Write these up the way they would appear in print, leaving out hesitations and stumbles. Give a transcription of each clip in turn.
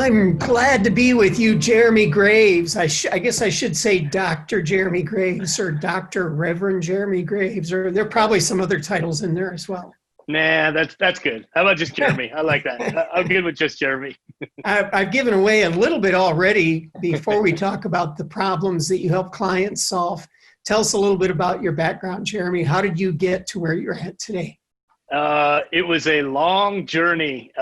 I'm glad to be with you, Jeremy Graves. I guess I should say Dr. Jeremy Graves or Dr. Reverend Jeremy Graves, or there are probably some other titles in there as well. Nah, that's good. How about just Jeremy? I like that. I'm good with just Jeremy. I've given away a little bit already before we talk about the problems that you help clients solve. Tell us a little bit about your background, Jeremy. How did you get to where you're at today? It was a long journey.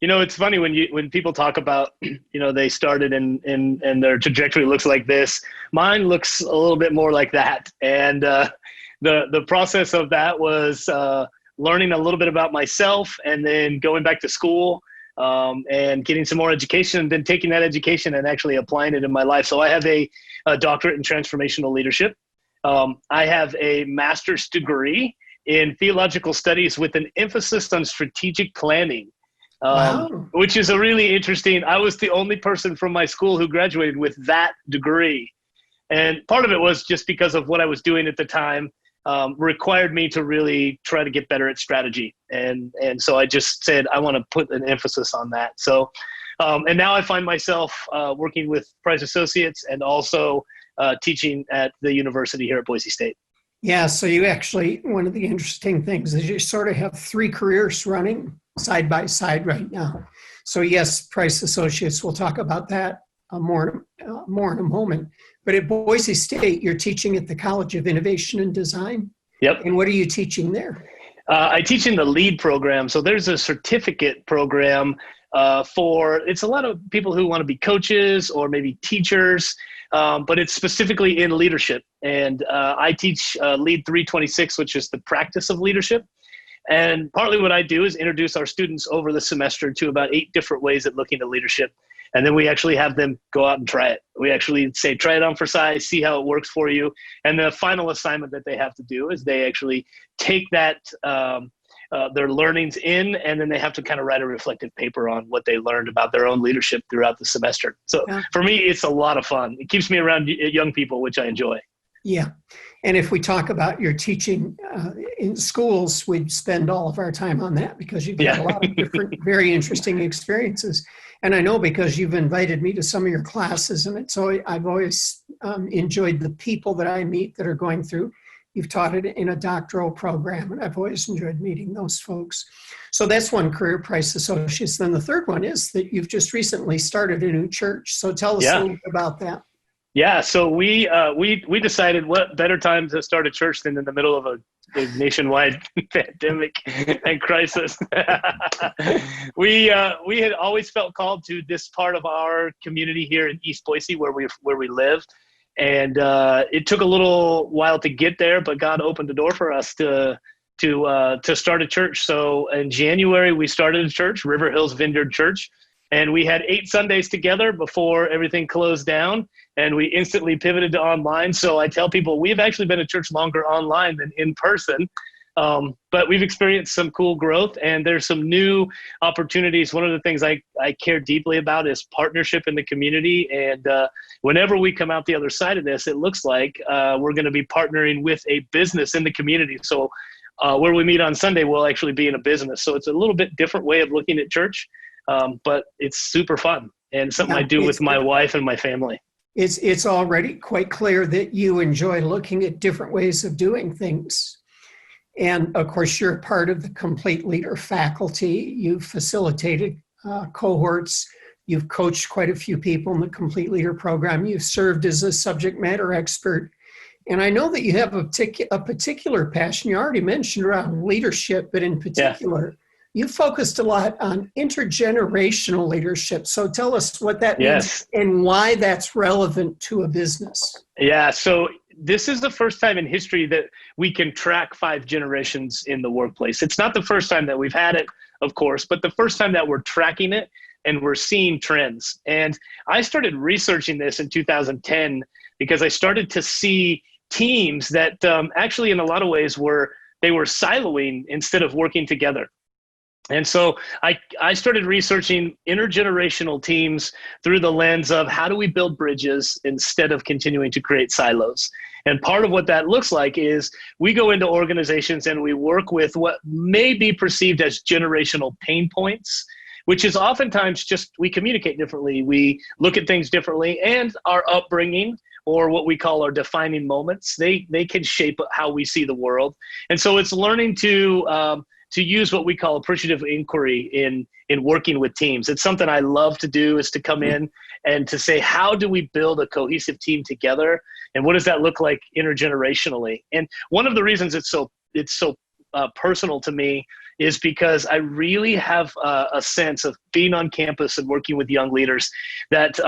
It's funny when people talk about, they started and their trajectory looks like this. Mine looks a little bit more like that. And the process of that was learning a little bit about myself and then going back to school and getting some more education and then taking that education and actually applying it in my life. So I have a doctorate in transformational leadership. I have a master's degree in theological studies with an emphasis on strategic planning, which is a really interesting. I was the only person from my school who graduated with that degree. And part of it was just because of what I was doing at the time, required me to really try to get better at strategy. And so I just said, I want to put an emphasis on that. So, and now I find myself working with Price Associates and also teaching at the university here at Boise State. Yeah, so you actually, one of the interesting things is you sort of have three careers running side by side right now. So yes, Price Associates, we'll talk about that more in a moment. But at Boise State, you're teaching at the College of Innovation and Design. Yep. And what are you teaching there? I teach in the LEAD program. So there's a certificate program it's a lot of people who want to be coaches or maybe teachers, but it's specifically in leadership. And I teach LEAD 326, which is the practice of leadership. And partly what I do is introduce our students over the semester to about 8 different ways at looking at leadership. And then we actually have them go out and try it. We actually say, try it on for size, see how it works for you. And the final assignment that they have to do is they actually take that, their learnings in, and then they have to kind of write a reflective paper on what they learned about their own leadership throughout the semester. So for me, it's a lot of fun. It keeps me around young people, which I enjoy. Yeah. And if we talk about your teaching in schools, we'd spend all of our time on that because you've got a lot of different, very interesting experiences. And I know because you've invited me to some of your classes, and so I've always enjoyed the people that I meet that are going through. You've taught it in a doctoral program, and I've always enjoyed meeting those folks. So that's one career, Price Associates. Then the third one is that you've just recently started a new church. So tell us a little bit about that. Yeah, so we decided what better time to start a church than in the middle of a nationwide pandemic and crisis. We had always felt called to this part of our community here in East Boise where we live, and it took a little while to get there, but God opened the door for us to start a church. So in January we started a church, River Hills Vineyard Church. And we had 8 Sundays together before everything closed down, and we instantly pivoted to online. So I tell people we've actually been a church longer online than in person, but we've experienced some cool growth, and there's some new opportunities. One of the things I care deeply about is partnership in the community. And whenever we come out the other side of this, it looks like we're going to be partnering with a business in the community. So where we meet on Sunday, we'll actually be in a business. So it's a little bit different way of looking at church. But it's super fun and something I do with my wife and my family. It's already quite clear that you enjoy looking at different ways of doing things. And of course, you're part of the Complete Leader faculty. You've facilitated cohorts. You've coached quite a few people in the Complete Leader program. You've served as a subject matter expert. And I know that you have a particular passion. You already mentioned around leadership, but in particular, you focused a lot on intergenerational leadership. So tell us what that means and why that's relevant to a business. Yeah, so this is the first time in history that we can track 5 generations in the workplace. It's not the first time that we've had it, of course, but the first time that we're tracking it and we're seeing trends. And I started researching this in 2010 because I started to see teams that actually in a lot of ways they were siloing instead of working together. And so I started researching intergenerational teams through the lens of how do we build bridges instead of continuing to create silos. And part of what that looks like is we go into organizations and we work with what may be perceived as generational pain points. which is oftentimes just we communicate differently, we look at things differently, and our upbringing or what we call our defining moments, they can shape how we see the world. And so it's learning to use what we call appreciative inquiry in working with teams. It's something I love to do, is to come in and to say, how do we build a cohesive team together? And what does that look like intergenerationally? And one of the reasons it's so personal to me is because I really have a sense of being on campus and working with young leaders that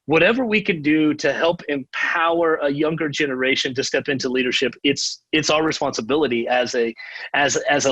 whatever we can do to help empower a younger generation to step into leadership, it's our responsibility as a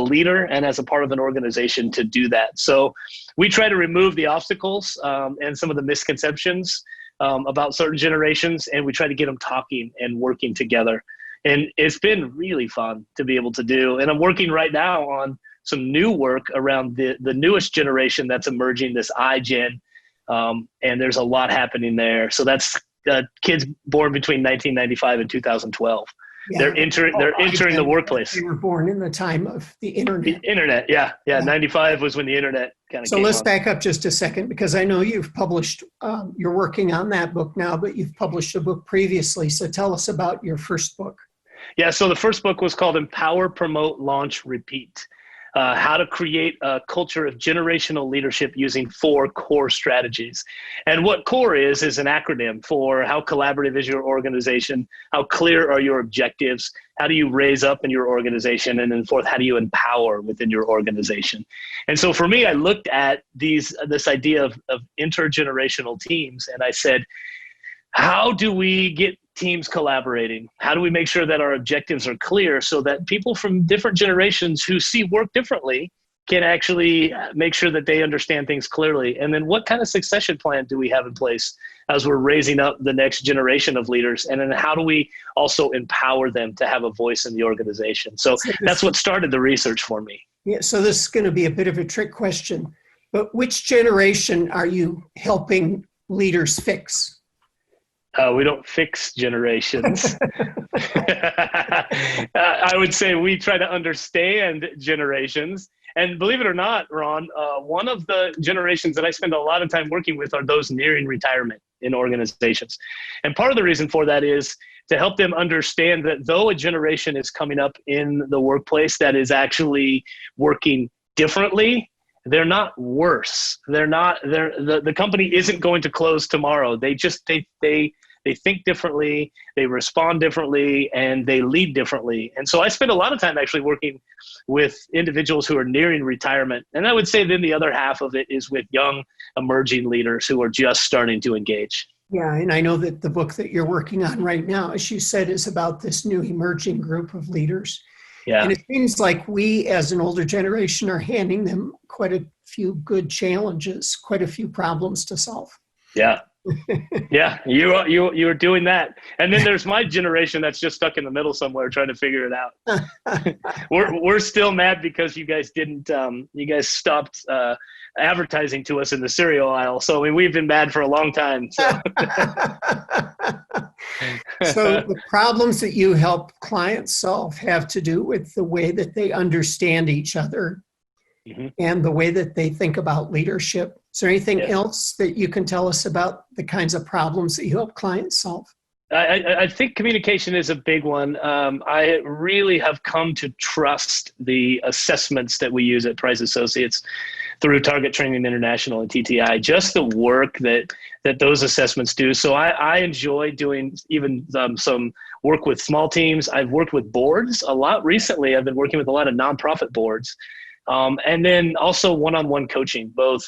leader and as a part of an organization to do that. So we try to remove the obstacles and some of the misconceptions about certain generations, and we try to get them talking and working together. And it's been really fun to be able to do. And I'm working right now on some new work around the newest generation that's emerging, this iGen. And there's a lot happening there. So that's kids born between 1995 and 2012. Yeah. They're entering the workplace. They were born in the time of the internet. The internet, yeah. 95 was when the internet kind of. So let's back up just a second, because I know you've published. You're working on that book now, but you've published a book previously. So tell us about your first book. Yeah. So the first book was called Empower, Promote, Launch, Repeat. How to create a culture of generational leadership using 4 core strategies. And what core is an acronym for how collaborative is your organization, how clear are your objectives, how do you raise up in your organization, and then 4th, how do you empower within your organization. And so for me, I looked at this idea of intergenerational teams, and I said, how do we get teams collaborating? How do we make sure that our objectives are clear so that people from different generations who see work differently can actually make sure that they understand things clearly? And then what kind of succession plan do we have in place as we're raising up the next generation of leaders? And then how do we also empower them to have a voice in the organization? So that's what started the research for me. Yeah, so this is going to be a bit of a trick question, but which generation are you helping leaders fix? We don't fix generations. I would say we try to understand generations. And believe it or not, Ron, one of the generations that I spend a lot of time working with are those nearing retirement in organizations. And part of the reason for that is to help them understand that though a generation is coming up in the workplace that is actually working differently, they're not worse. The company isn't going to close tomorrow. They think differently, they respond differently, and they lead differently. And so I spend a lot of time actually working with individuals who are nearing retirement. And I would say then the other half of it is with young emerging leaders who are just starting to engage. Yeah, and I know that the book that you're working on right now, as you said, is about this new emerging group of leaders. Yeah. And it seems like we as an older generation are handing them quite a few good challenges, quite a few problems to solve. Yeah. Yeah, you're doing that. And then there's my generation that's just stuck in the middle somewhere trying to figure it out. We're still mad because you guys stopped advertising to us in the cereal aisle. So I mean, we've been mad for a long time. So. So the problems that you help clients solve have to do with the way that they understand each other and the way that they think about leadership. Is there anything else that you can tell us about the kinds of problems that you help clients solve? I think communication is a big one. I really have come to trust the assessments that we use at Price Associates through Target Training International and TTI, just the work that those assessments do. So I enjoy doing even some work with small teams. I've worked with boards a lot recently. I've been working with a lot of nonprofit boards. And then also one-on-one coaching, both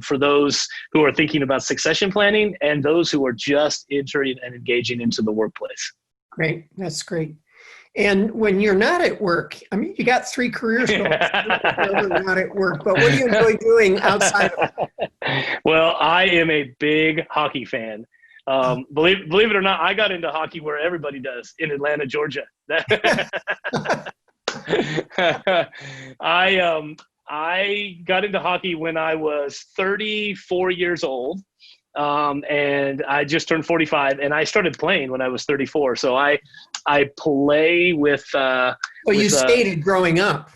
for those who are thinking about succession planning and those who are just entering and engaging into the workplace. Great. That's great. And when you're not at work, I mean, you got 3 careers going. You're not at work, but what do you enjoy doing outside of it? Well, I am a big hockey fan. Believe it or not, I got into hockey where everybody does, in Atlanta, Georgia. I got into hockey when I was 34 years old, and I just turned 45, and I started playing when I was 34. So I play with. Well, you skated growing up.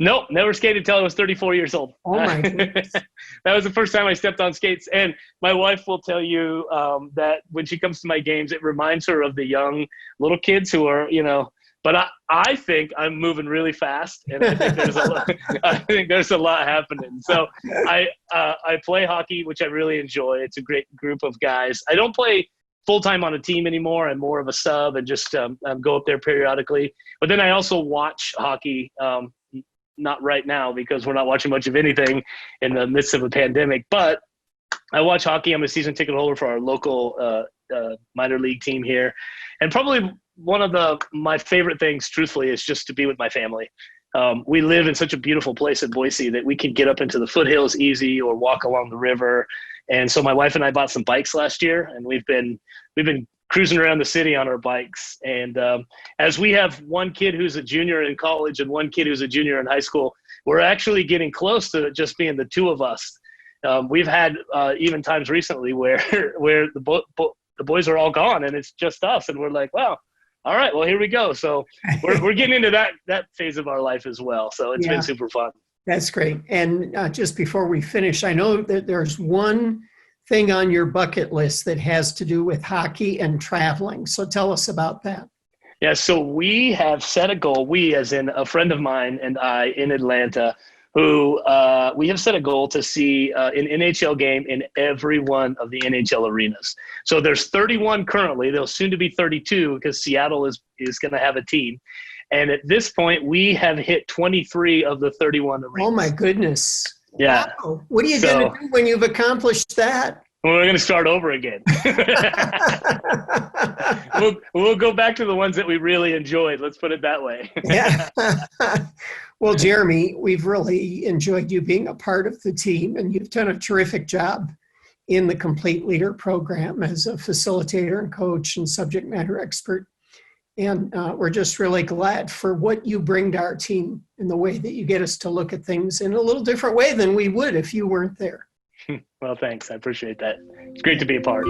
Nope, never skated until I was 34 years old. Oh my goodness. That was the first time I stepped on skates. And my wife will tell you that when she comes to my games, it reminds her of the young little kids who are, but I think I'm moving really fast, and I think there's a lot happening. So I play hockey, which I really enjoy. It's a great group of guys. I don't play full-time on a team anymore. I'm more of a sub and just go up there periodically. But then I also watch hockey, not right now because we're not watching much of anything in the midst of a pandemic. But I watch hockey. I'm a season ticket holder for our local minor league team here. And probably one of my favorite things, truthfully, is just to be with my family. We live in such a beautiful place in Boise that we can get up into the foothills easy or walk along the river. And so my wife and I bought some bikes last year, and we've been cruising around the city on our bikes. And as we have one kid who's a junior in college and one kid who's a junior in high school, we're actually getting close to just being the two of us. We've had even times recently where the boys are all gone and it's just us, and we're like, wow, all right, well, here we go. So we're getting into that phase of our life as well. So it's been super fun. That's great. And just before we finish, I know that there's one thing on your bucket list that has to do with hockey and traveling. So tell us about that. Yeah, so we have set a goal, we as in a friend of mine and I in Atlanta, who we have set a goal to see an NHL game in every one of the NHL arenas. So there's 31 currently. There'll soon to be 32 because Seattle is going to have a team. And at this point, we have hit 23 of the 31 arenas. Oh, my goodness. Yeah. Wow. What are you going to do when you've accomplished that? Well, we're going to start over again. we'll go back to the ones that we really enjoyed. Let's put it that way. Yeah. Well, Jeremy, we've really enjoyed you being a part of the team, and you've done a terrific job in the Complete Leader program as a facilitator and coach and subject matter expert. And we're just really glad for what you bring to our team in the way that you get us to look at things in a little different way than we would if you weren't there. Well, thanks. I appreciate that. It's great to be a part.